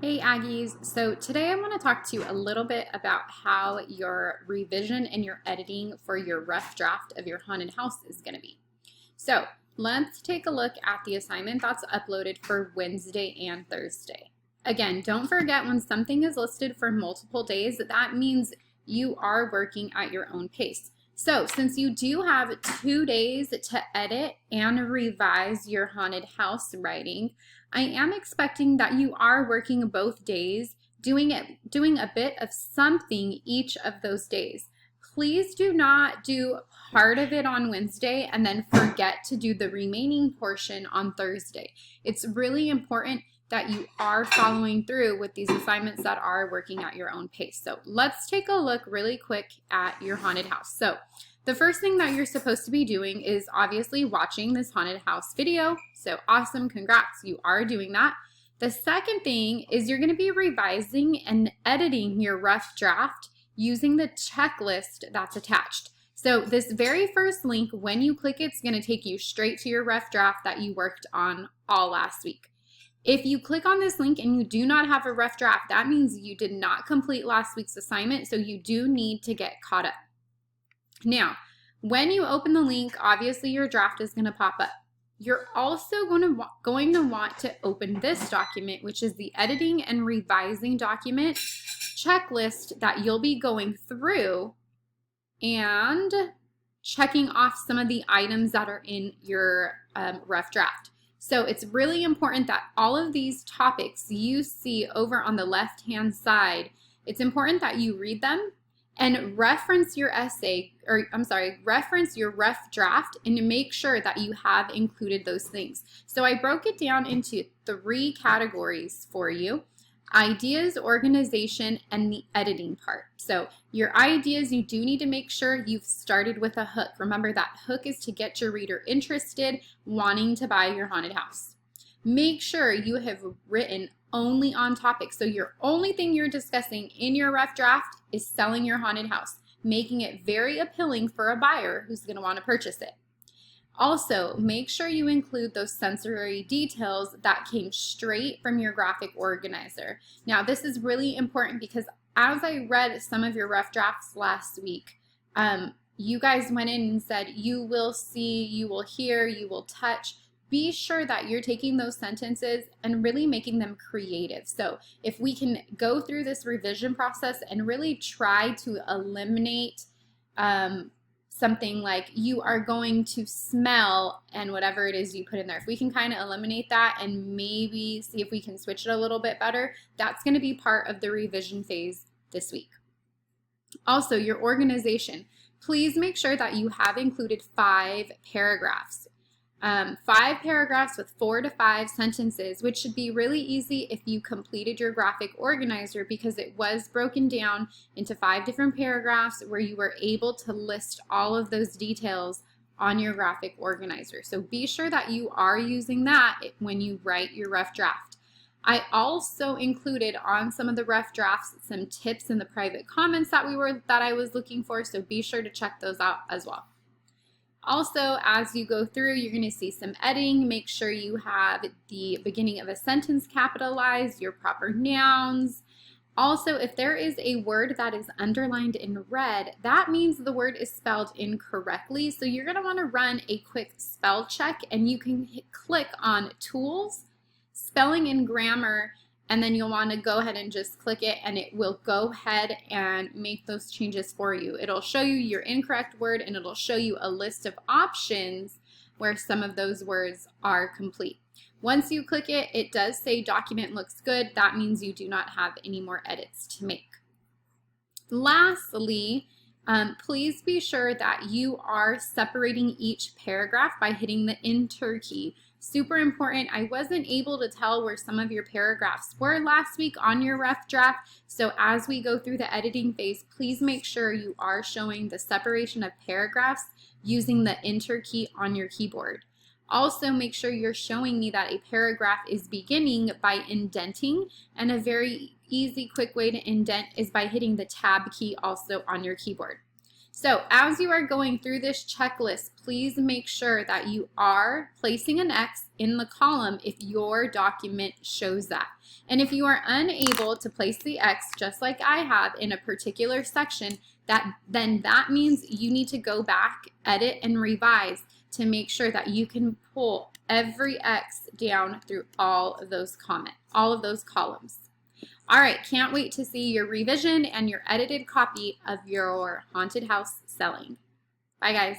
Hey Aggies, so today I want to talk to you a little bit about how your revision and your editing for your rough draft of your haunted house is going to be. So let's take a look at the assignment that's uploaded for Wednesday and Thursday. Again, don't forget when something is listed for multiple days, that means you are working at your own pace. So since you do have 2 days to edit and revise your haunted house writing, I am expecting that you are working both days, doing a bit of something each of those days. Please do not do part of it on Wednesday and then forget to do the remaining portion on Thursday. It's really important that you are following through with these assignments that are working at your own pace. So let's take a look really quick at your haunted house. So the first thing that you're supposed to be doing is obviously watching this haunted house video. So awesome, congrats, you are doing that. The second thing is you're gonna be revising and editing your rough draft using the checklist that's attached. So this very first link, when you click it, it's gonna take you straight to your rough draft that you worked on all last week. If you click on this link and you do not have a rough draft, that means you did not complete last week's assignment, so you do need to get caught up. Now, when you open the link, obviously your draft is going to pop up. You're also going to want to open this document, which is the editing and revising document checklist that you'll be going through and checking off some of the items that are in your rough draft. So it's really important that all of these topics you see over on the left-hand side, it's important that you read them and reference your reference your rough draft and to make sure that you have included those things. So I broke it down into 3 categories for you: ideas, organization, and the editing part. So your ideas, you do need to make sure you've started with a hook. Remember, that hook is to get your reader interested, wanting to buy your haunted house. Make sure you have written only on topic. So your only thing you're discussing in your rough draft is selling your haunted house, making it very appealing for a buyer who's going to want to purchase it. Also, make sure you include those sensory details that came straight from your graphic organizer. Now, this is really important because as I read some of your rough drafts last week, you guys went in and said, you will see, you will hear, you will touch. Be sure that you're taking those sentences and really making them creative. So if we can go through this revision process and really try to eliminate something like you are going to smell and whatever it is you put in there. If we can kind of eliminate that and maybe see if we can switch it a little bit better, that's going to be part of the revision phase this week. Also, your organization. Please make sure that you have included 5 paragraphs. 5 paragraphs with 4 to 5 sentences, which should be really easy if you completed your graphic organizer because it was broken down into 5 different paragraphs where you were able to list all of those details on your graphic organizer. So be sure that you are using that when you write your rough draft. I also included on some of the rough drafts some tips in the private comments that I was looking for, so be sure to check those out as well. Also, as you go through, you're going to see some editing. Make sure you have the beginning of a sentence capitalized, your proper nouns. Also, if there is a word that is underlined in red, that means the word is spelled incorrectly. So you're going to want to run a quick spell check, and you can click on Tools, Spelling and Grammar, and then you'll want to go ahead and just click it and it will go ahead and make those changes for you. It'll show you your incorrect word and it'll show you a list of options where some of those words are complete. Once you click it, it does say document looks good. That means you do not have any more edits to make. Lastly, please be sure that you are separating each paragraph by hitting the Enter key. Super important. I wasn't able to tell where some of your paragraphs were last week on your rough draft. So as we go through the editing phase, please make sure you are showing the separation of paragraphs using the Enter key on your keyboard. Also, make sure you're showing me that a paragraph is beginning by indenting, and a very easy, quick way to indent is by hitting the Tab key also on your keyboard. So as you are going through this checklist, please make sure that you are placing an X in the column if your document shows that. And if you are unable to place the X, just like I have in a particular section, then that means you need to go back, edit, and revise to make sure that you can pull every X down through all of those columns. All right, can't wait to see your revision and your edited copy of your haunted house selling. Bye, guys.